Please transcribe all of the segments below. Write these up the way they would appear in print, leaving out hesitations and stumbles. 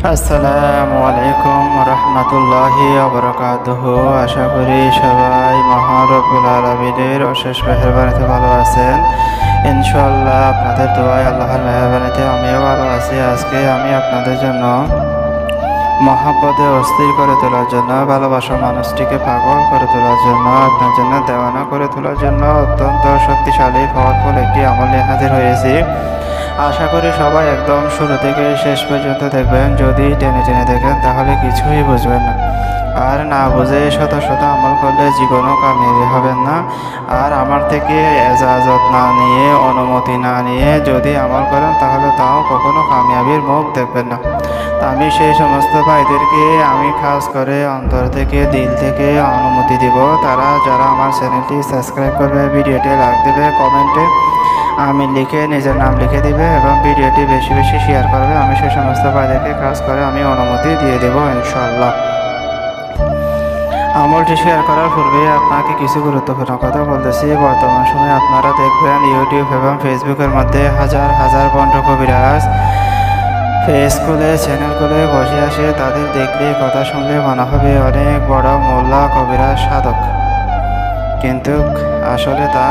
আসসালামু আলাইকুম রহমতুল্লাহি ওয়াবারাকাতুহু। আশা করি সবাই মহান রব্বুল আলামিনের অশেষ মেহেরবানিতে ভালো আছেন। ইনশাআল্লাহ আপনাদের দোয়ায় আল্লাহর মেহেরবানিতে আমিও ভালো আছি। আজকে আমি আপনাদের জন্য মহাব্বতে অস্থির করে তোলার জন্য, ভালোবাসার মানুষটিকে পাগল করে তোলার জন্য, আপনার জন্য দেওয়ানা করে তোলার জন্য অত্যন্ত শক্তিশালী পাওয়ারফুল একটি আমল নিয়ে হাজির হয়েছি। আশা করি সবাই একদম শুরু থেকে শেষ পর্যন্ত দেখবেন। যদি টেনে টেনে দেখেন তাহলে কিছুই বুঝবেন না, আর না বুঝে শত শত আমল করলে জীবনও কামিয়াবি হবেন না। আর আমার থেকে এজাজত না নিয়ে, অনুমতি না নিয়ে যদি আমল করেন তাহলে তাও কখনো কামিয়াবির মুখ দেখবেন না। আমি সেই সমস্ত ভাইদেরকে আমি খাস করে অন্তর থেকে, দিল থেকে অনুমতি দিব, তারা যারা আমার চ্যানেলটি সাবস্ক্রাইব করবে, ভিডিওটি লাইক দেবে, কমেন্টে আমি লিখে নিজের নাম লিখে দিবে এবং ভিডিওটি বেশি বেশি শেয়ার করবে। আমি সেই সমস্ত ভাইদেরকে কাজ করে আমি অনুমতি দিয়ে দেব ইনশাআল্লাহ। আমলটি শেয়ার করার পূর্বে আপনাকে কিছু গুরুত্বপূর্ণ কথা বলতেছি। বর্তমান সময়ে আপনারা দেখবেন ইউটিউব এবং ফেসবুকের মধ্যে হাজার হাজার বন্ড কবিরাজ ফেস খুলে, চ্যানেল খুলে বসে আসে। তাদের দেখলে, কথা শুনলে মনে হবে অনেক বড় মোল্লা, কবিরাজ, সাধক, কিন্তু আসলে তা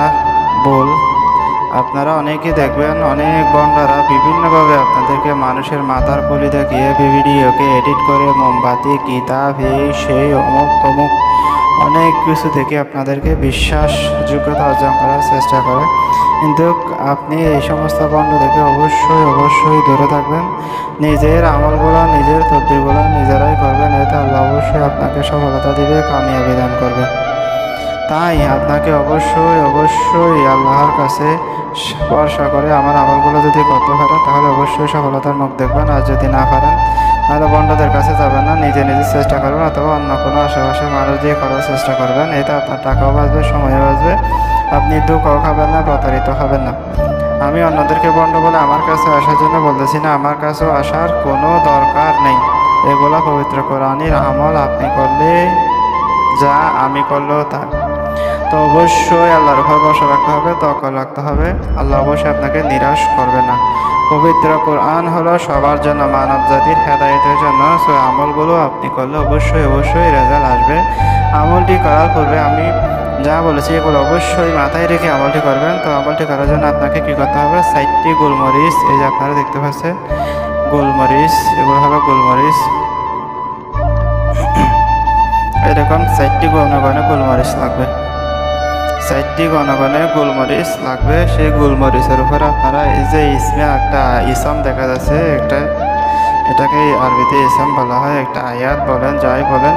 ভুল। আপনারা অনেকে দেখবেন অনেক বন্ডারা বিভিন্নভাবে আপনাদেরকে মানুষের মাথার খুলি দেখিয়ে ভিডিওকে এডিট করে মোমবাতি, কিতাব, এই সেই অমুক তমুক অনেক কিছু থেকে আপনাদেরকে বিশ্বাসযোগ্যতা অর্জন করার চেষ্টা করে। কিন্তু আপনি এই সমস্ত বন্ড থেকে অবশ্যই অবশ্যই দূরে থাকবেন। নিজের আমলগুলো, নিজের তদবিরগুলো নিজেরাই করবেন। এতে আল্লাহ অবশ্যই আপনাকে সফলতা দিবে, কামিয়াবি দান করবে। তাই আপনাকে অবশ্যই অবশ্যই আল্লাহর কাছে ভরসা করে আমার আমলগুলো যদি করতে পারেন তাহলে অবশ্যই সফলতার মুখ দেখবেন। আর যদি না পারেন তাহলে বন্ধুদের কাছে যাবেন না, নিজে নিজে চেষ্টা করবেন, অথবা অন্য কোনো আশেপাশের মানুষ দিয়ে করার চেষ্টা করবেন। এতে আপনার টাকাও বাঁচবে, সময়ও বাঁচবে, আপনি দুঃখও খাবেন না, প্রতারিত হবেন না। আমি অন্যদেরকে বন্ধ বলে আমার কাছে আসার জন্য বলতেছি না, আমার কাছেও আসার কোনো দরকার নেই। এগুলা পবিত্র কোরআনের আমল, আপনি করলে যা, আমি করলেও তা। তো অবশ্যই আল্লাহর উপর ভরসা রাখতে হবে, তাওয়াক্কুল রাখতে হবে। আল্লাহ অবশ্যই আপনাকে নিরাশ করবে না। পবিত্র কোরআন হলো সবার জন্য, মানব জাতির হেদায়েতের জন্য। সো আমলগুলো আপনি করলে অবশ্যই অবশ্যই রেজাল্ট আসবে। আমলটি করার পূর্বে আমি যা বলেছি এগুলো অবশ্যই মাথায় রেখে আমলটি করবেন। তো আমলটি করার জন্য আপনাকে কী করতে হবে? 4টি গোলমরিচ, এই যে আপনারা দেখতে পাচ্ছেন গোলমরিচ, এগুলো হলো গোলমরিচ। এরকম 4টি ঘন ঘন গোলমরিচ লাগবে, 4টি ঘন ঘন গোলমরিচ লাগবে। সেই গোলমরিচের উপর আপনারা এই যে ইসমে একটা ইসম দেখা যাচ্ছে, এটাকে আরবিতে ইসম বলা হয়, একটা আয়াত বলেন, যাই বলেন,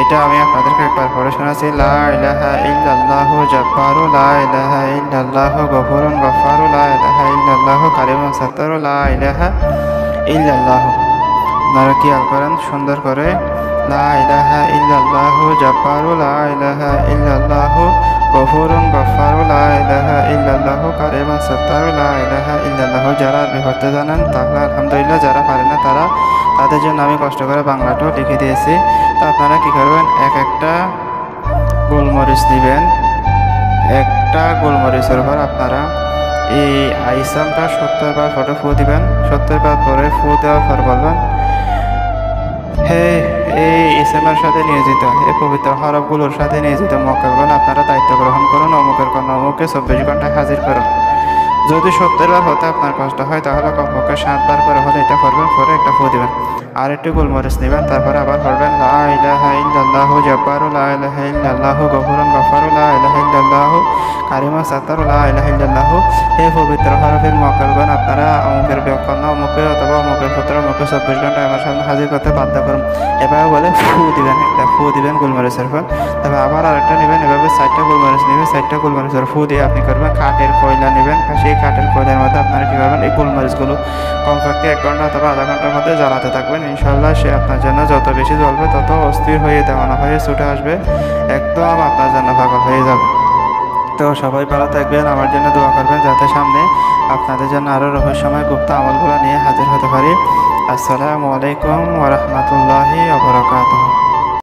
এটা আমি আপনাদেরকে একবার পড়ে শোনাচ্ছি। লা ইলাহা ইল্লাল্লাহু জাব্বারু, লা ইলাহা ইল্লাল্লাহু গফুরুন গফফারু, লা ইলাহা ইল্লাল্লাহু কারিমুন সাত্তারু, লা ইলাহা ইল্লাল্লাহু। আপনারা খেয়াল করেন সুন্দর করে। লা ইলাহা ইল্লাল্লাহু জাব্বারু, লা ইলাহা ইল্লাল্লাহু গফুরুন গফফারু, লা ইলাহা ইল্লাল্লাহু কারিমুন সাত্তারু, লা ইলাহা ইল্লাল্লাহু। যারা আরবি পড়তে জানেন তাহলে আলহামদুলিল্লাহ, যারা পারে না তাদের জন্য আমি কষ্ট করে বাংলাটাও লিখে দিয়েছি। তো আপনারা কী করবেন? একটা গোলমরিচ নেবেন, একটা গোলমরিচের উপর আপনারা এই আইসামটা 70 বার ফটো ফু দিবেন। 70 বার পরে ফু দেওয়ার পর বলবেন, হে এই ইসমের সাথে নিয়োজিত, এই পবিত্র হরফগুলোর সাথে নিয়োজিত মক্কেলগণ, আপনারা দায়িত্ব গ্রহণ করুন, অমুকের কন্যা অমুকে 24 ঘন্টায় হাজির করুন। যদি 70 বার হতে আপনার কষ্ট হয় তাহলে কমপক্ষে 7 বার করে হলে এটা করবেন, পরে একটা ফু দিবেন। আর একটু গোলমরিচ নেবেন, তারপরে আবার পড়বেন লা ইলাহা ইল্লাল্লাহু জাব্বারু, লা ইলাহা ইল্লাল্লাহু গফুরুন গফফারু, লা ইলাহা ইল্লাল্লাহু কারিমুন সাত্তারু, লা ইলাহা ইল্লাল্লাহু। এই পবিত্র হরফের মক্কেলগণ, আপনারা অমুকের কন্যা অমুকে অথবা অমুকের পুত্র অমুকে 24 ঘন্টায় আমার সামনে হাজির করতে বাধ্য করুন। এভাবে বলে ফু দিবেন, একটা ফু দিবেন গোলমরিচের পর। তবে আবার আরেকটা নেবেন, এভাবে 4টা গোলমরিচ নেবেন, 4টা গোলমরিচের ফু দিয়ে আপনি করবেন। কাঠের কয়লা নেবেন, সেই কাঠের কয়লার মধ্যে আপনারা কী করবেন? এই গোলমরিচগুলো কমপক্ষে 1 ঘন্টা অথবা আধা ঘন্টার মধ্যে জ্বালাতে থাকবেন। ইনশাআল্লাহ সে আপনার জন্য যত বেশি জ্বলবে তত অস্থির হয়ে দেওয়ানো হয়ে ছুটে আসবে, একদম আপনার জন্য পাগল হয়ে যাবে। তো সবাই ভালো থাকবেন, আমার জন্য দোয়া করবেন যাতে সামনে আপনাদের জন্য আরও রহস্যময় গুপ্ত আমলগুলো নিয়ে হাজির হতে পারি। আসসালামু আলাইকুম ওয়া রাহমাতুল্লাহি ওয়া বারাকাতুহু।